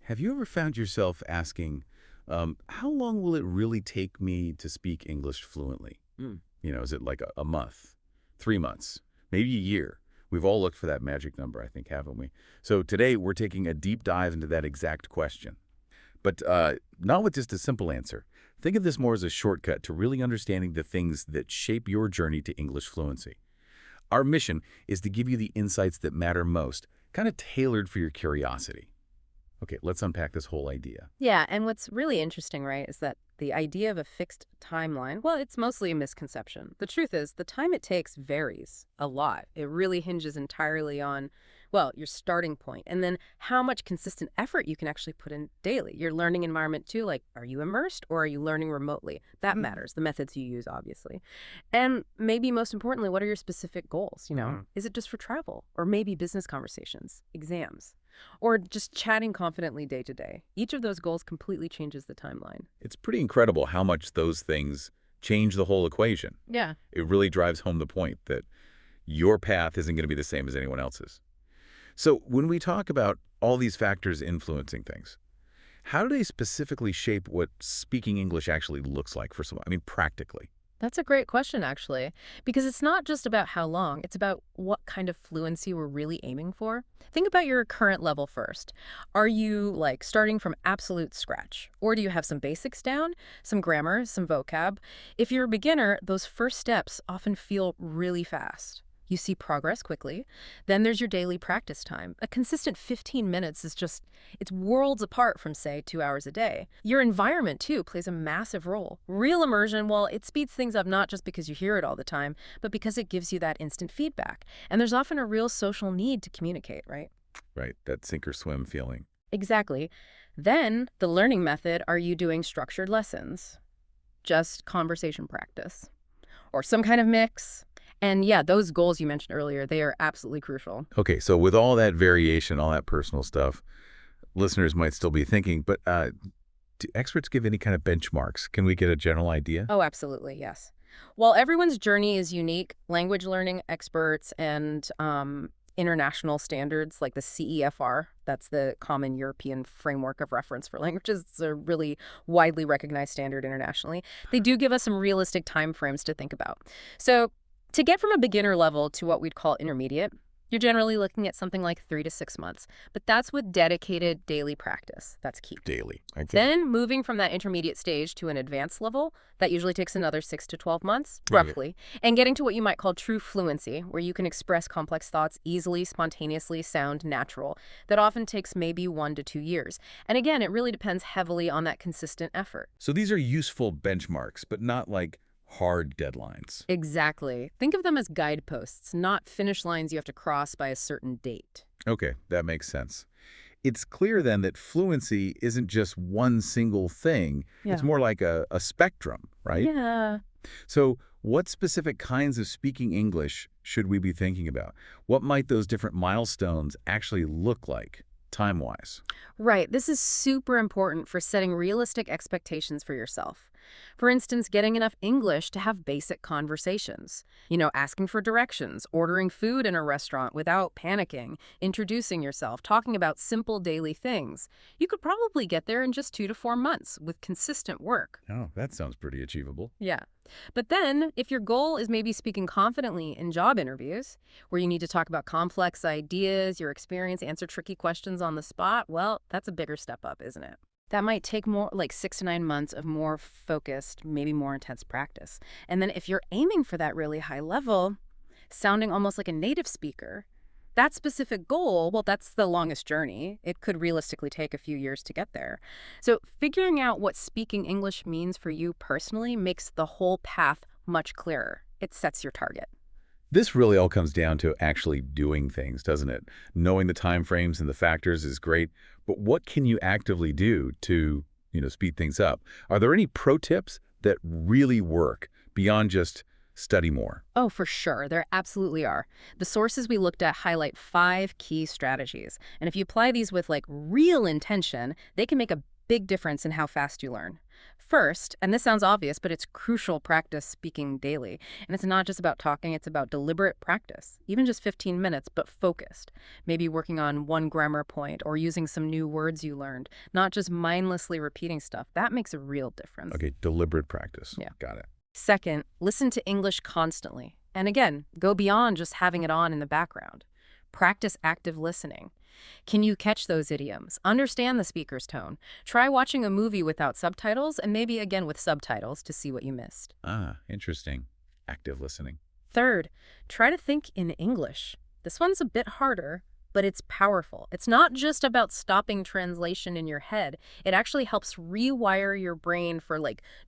Have you ever found yourself asking, how long will it really take me to speak English fluently? Mm. Is it like a month, 3 months, maybe a year? We've all looked for that magic number, I think, haven't we? So today we're taking a deep dive into that exact question. But not with just a simple answer. Think of this more as a shortcut to really understanding the things that shape your journey to English fluency. Our mission is to give you the insights that matter most, kind of tailored for your curiosity. Okay, let's unpack this whole idea. Yeah, and what's really interesting, right, is that the idea of a fixed timeline, well, it's mostly a misconception. The truth is, the time it takes varies a lot. It really hinges entirely on, well, your starting point, and then how much consistent effort you can actually put in daily. Your learning environment, too, like, are you immersed or are you learning remotely? That matters, the methods you use, obviously. And maybe most importantly, what are your specific goals, Is it just for travel? Or maybe business conversations, exams? Or just chatting confidently day to day. Each of those goals completely changes the timeline. It's pretty incredible how much those things change the whole equation. Yeah. It really drives home the point that your path isn't going to be the same as anyone else's. So when we talk about all these factors influencing things, how do they specifically shape what speaking English actually looks like for someone? I mean, practically. That's a great question, actually, because it's not just about how long, it's about what kind of fluency we're really aiming for. Think about your current level first. Are you like starting from absolute scratch? Or do you have some basics down, some grammar, some vocab? If you're a beginner, those first steps often feel really fast. You see progress quickly. Then there's your daily practice time. A consistent 15 minutes is it's worlds apart from, say, 2 hours a day. Your environment, too, plays a massive role. Real immersion, well, it speeds things up not just because you hear it all the time, but because it gives you that instant feedback. And there's often a real social need to communicate, right? Right, that sink or swim feeling. Exactly. Then, the learning method, are you doing structured lessons? Just conversation practice? Or some kind of mix? And yeah, those goals you mentioned earlier, they are absolutely crucial. Okay, so with all that variation, all that personal stuff, listeners might still be thinking, but do experts give any kind of benchmarks? Can we get a general idea? Oh, absolutely, yes. While everyone's journey is unique, language learning experts and international standards like the CEFR, that's the Common European Framework of Reference for Languages, it's a really widely recognized standard internationally, they do give us some realistic timeframes to think about. So to get from a beginner level to what we'd call intermediate, you're generally looking at something like 3 to 6 months, but that's with dedicated daily practice. That's key. Daily. Okay. Then moving from that intermediate stage to an advanced level, that usually takes another 6 to 12 months, Right. roughly, and getting to what you might call true fluency, where you can express complex thoughts easily, spontaneously, sound natural. That often takes maybe 1 to 2 years. And again, it really depends heavily on that consistent effort. So these are useful benchmarks, but not like hard deadlines. Exactly. Think of them as guideposts, not finish lines you have to cross by a certain date. Okay, that makes sense. It's clear then that fluency isn't just one single thing. Yeah. It's more like a spectrum, right? Yeah. So what specific kinds of speaking English should we be thinking about? What might those different milestones actually look like, time-wise? Right. This is super important for setting realistic expectations for yourself. For instance, getting enough English to have basic conversations. Asking for directions, ordering food in a restaurant without panicking, introducing yourself, talking about simple daily things. You could probably get there in just 2 to 4 months with consistent work. Oh, that sounds pretty achievable. Yeah. But then, if your goal is maybe speaking confidently in job interviews, where you need to talk about complex ideas, your experience, answer tricky questions on the spot, well, that's a bigger step up, isn't it? That might take more like 6 to 9 months of more focused, maybe more intense practice. And then if you're aiming for that really high level, sounding almost like a native speaker, that specific goal, well, that's the longest journey. It could realistically take a few years to get there. So figuring out what speaking English means for you personally makes the whole path much clearer. It sets your target. This really all comes down to actually doing things, doesn't it? Knowing the time frames and the factors is great, but what can you actively do to, speed things up? Are there any pro tips that really work beyond just study more? Oh, for sure. There absolutely are. The sources we looked at highlight 5 key strategies. And if you apply these with real intention, they can make a big difference in how fast you learn. First, and this sounds obvious, but it's crucial, practice speaking daily. And it's not just about talking, it's about deliberate practice, even just 15 minutes, but focused. Maybe working on one grammar point or using some new words you learned, not just mindlessly repeating stuff. That makes a real difference. Okay, deliberate practice. Yeah. Got it. Second, listen to English constantly. And again, go beyond just having it on in the background. Practice active listening. Can you catch those idioms? Understand the speaker's tone. Try watching a movie without subtitles and maybe again with subtitles to see what you missed. Ah, interesting. Active listening. Third, try to think in English. This one's a bit harder, but it's powerful. It's not just about stopping translation in your head. It actually helps rewire your brain for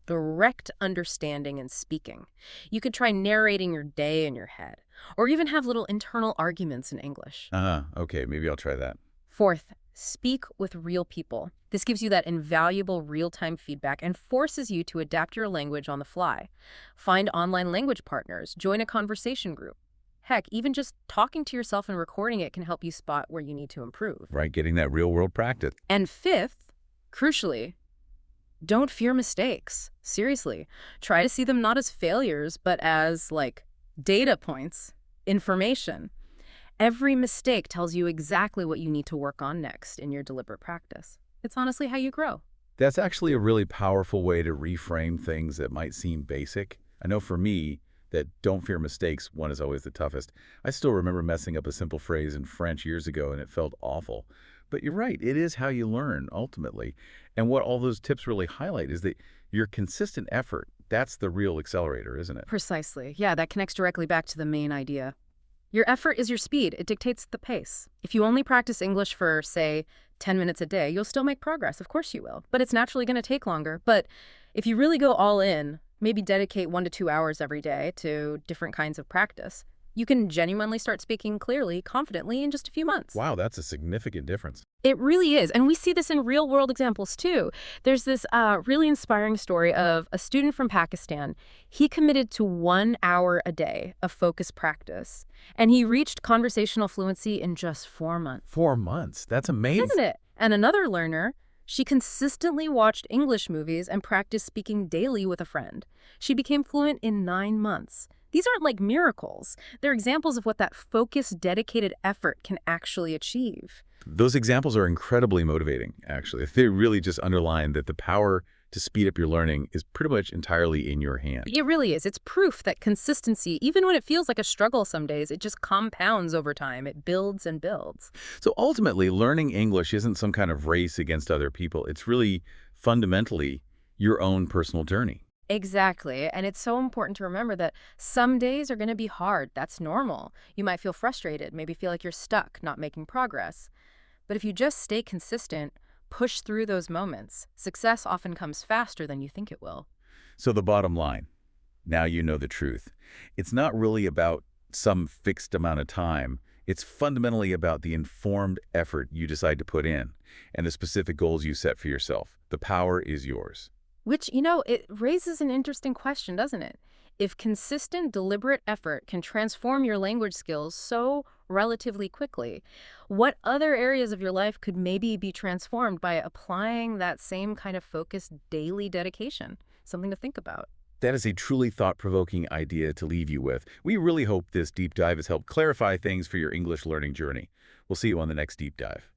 direct understanding and speaking. You could try narrating your day in your head, or even have little internal arguments in English. Okay, maybe I'll try that. Fourth, speak with real people. This gives you that invaluable real-time feedback and forces you to adapt your language on the fly. Find online language partners, join a conversation group. Heck, even just talking to yourself and recording it can help you spot where you need to improve. Right, getting that real-world practice. And fifth, crucially, don't fear mistakes. Seriously, try to see them not as failures, but as, data points, information. Every mistake tells you exactly what you need to work on next in your deliberate practice. It's honestly how you grow. That's actually a really powerful way to reframe things that might seem basic. I know for me, that don't fear mistakes one is always the toughest. I still remember messing up a simple phrase in French years ago and it felt awful. But you're right, it is how you learn ultimately. And what all those tips really highlight is that your consistent effort, that's the real accelerator, isn't it? Precisely. Yeah, that connects directly back to the main idea. Your effort is your speed. It dictates the pace. If you only practice English for, say, 10 minutes a day, you'll still make progress. Of course you will. But it's naturally going to take longer. But if you really go all in, maybe dedicate 1 to 2 hours every day to different kinds of practice, you can genuinely start speaking clearly, confidently in just a few months. Wow, that's a significant difference. It really is. And we see this in real-world examples, too. There's this really inspiring story of a student from Pakistan. He committed to 1 hour a day of focused practice, and he reached conversational fluency in just 4 months. 4 months? That's amazing. Isn't it? And another learner, she consistently watched English movies and practiced speaking daily with a friend. She became fluent in 9 months. These aren't like miracles. They're examples of what that focused, dedicated effort can actually achieve. Those examples are incredibly motivating, actually. They really just underline that the power to speed up your learning is pretty much entirely in your hand. It really is. It's proof that consistency, even when it feels like a struggle some days, it just compounds over time. It builds and builds. So ultimately, learning English isn't some kind of race against other people. It's really fundamentally your own personal journey. Exactly. And it's so important to remember that some days are going to be hard. That's normal. You might feel frustrated, maybe feel like you're stuck, not making progress. But if you just stay consistent, push through those moments, success often comes faster than you think it will. So the bottom line, now you know the truth. It's not really about some fixed amount of time. It's fundamentally about the informed effort you decide to put in and the specific goals you set for yourself. The power is yours. Which, it raises an interesting question, doesn't it? If consistent, deliberate effort can transform your language skills so relatively quickly, what other areas of your life could maybe be transformed by applying that same kind of focused daily dedication? Something to think about. That is a truly thought-provoking idea to leave you with. We really hope this deep dive has helped clarify things for your English learning journey. We'll see you on the next deep dive.